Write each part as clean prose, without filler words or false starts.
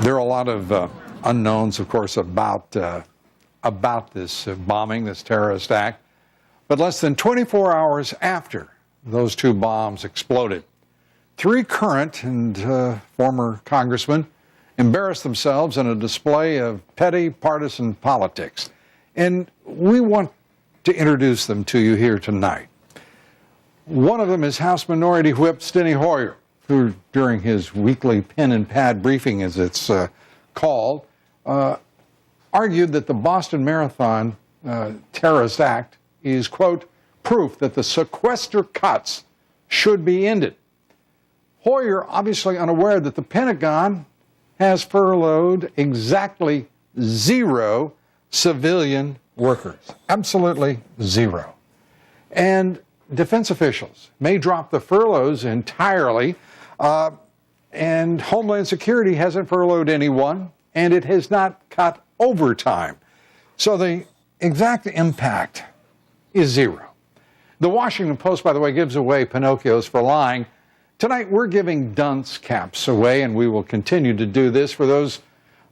There are a lot of unknowns, of course, about this bombing, this terrorist act. But less than 24 hours after those two bombs exploded, three current and former congressmen embarrassed themselves in a display of petty partisan politics. And we want to introduce them to you here tonight. One of them is House Minority Whip Steny Hoyer, who, during his weekly pen and pad briefing, as it's called, argued that the Boston Marathon terrorist act is, quote, proof that the sequester cuts should be ended. Hoyer, obviously unaware that the Pentagon has furloughed exactly 0 civilian workers. Absolutely 0. And defense officials may drop the furloughs entirely, and Homeland Security hasn't furloughed anyone, and it has not cut overtime. So the exact impact is 0. The Washington Post, by the way, gives away Pinocchios for lying. Tonight, we're giving dunce caps away, and we will continue to do this for those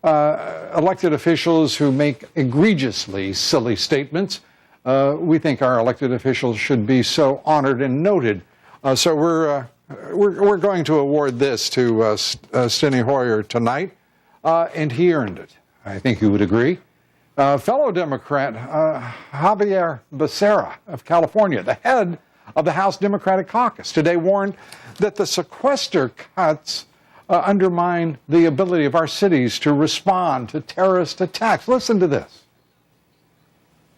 elected officials who make egregiously silly statements. We think our elected officials should be so honored and noted. So we're going to award this to Steny Hoyer tonight, and he earned it. I think you would agree. Fellow Democrat Xavier Becerra of California, the head of the House Democratic Caucus, today warned that the sequester cuts undermine the ability of our cities to respond to terrorist attacks. Listen to this.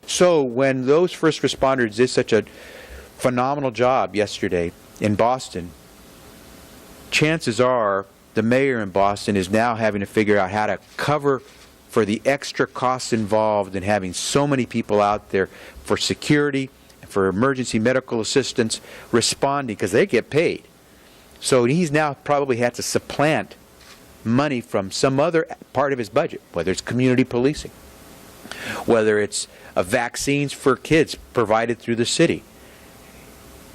So when those first responders did such a phenomenal job yesterday in Boston, chances are the mayor in Boston is now having to figure out how to cover for the extra costs involved in having so many people out there for security, for emergency medical assistance, responding, because they get paid. So he's now probably had to supplant money from some other part of his budget, whether it's community policing, whether it's vaccines for kids provided through the city.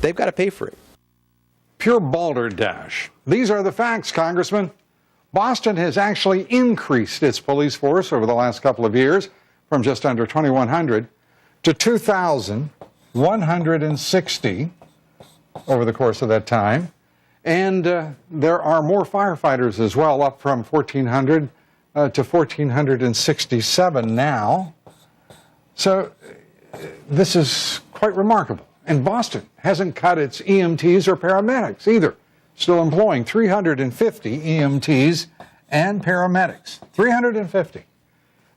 They've got to pay for it. Pure balderdash. These are the facts, Congressman. Boston has actually increased its police force over the last couple of years from just under 2,100 to 2,160 over the course of that time. And there are more firefighters as well, up from 1,400 to 1,467 now. So this is quite remarkable. And Boston hasn't cut its EMTs or paramedics either. Still employing 350 EMTs and paramedics. 350.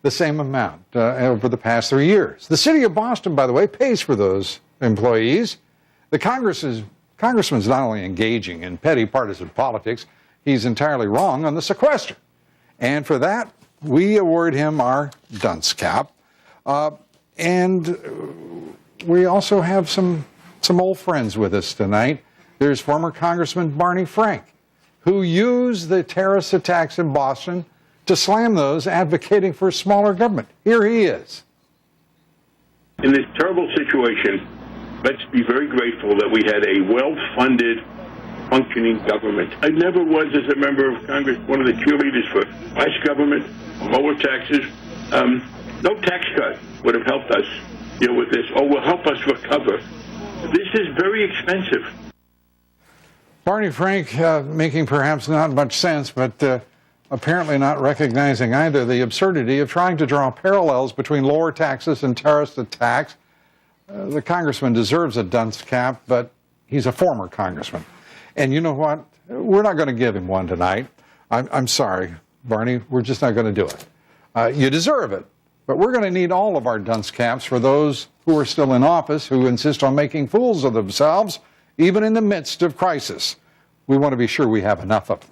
The same amount over the past 3 years. The city of Boston, by the way, pays for those employees. The Congressman's not only engaging in petty partisan politics, he's entirely wrong on the sequester. And for that, we award him our dunce cap. And we also have some old friends with us tonight. There's former Congressman Barney Frank, who used the terrorist attacks in Boston to slam those advocating for smaller government. Here he is. In this terrible situation, let's be very grateful that we had a well-funded, functioning government. I never was, as a member of Congress, one of the cheerleaders for less government, lower taxes. No tax cut would have helped us deal with this, or will help us recover. This is very expensive. Barney Frank making perhaps not much sense, but apparently not recognizing either the absurdity of trying to draw parallels between lower taxes and terrorist attacks. The congressman deserves a dunce cap, but he's a former congressman. And you know what? We're not going to give him one tonight. I'm sorry, Barney. We're just not going to do it. You deserve it, but we're going to need all of our dunce caps for those who are still in office, who insist on making fools of themselves, even in the midst of crisis. We want to be sure we have enough of them.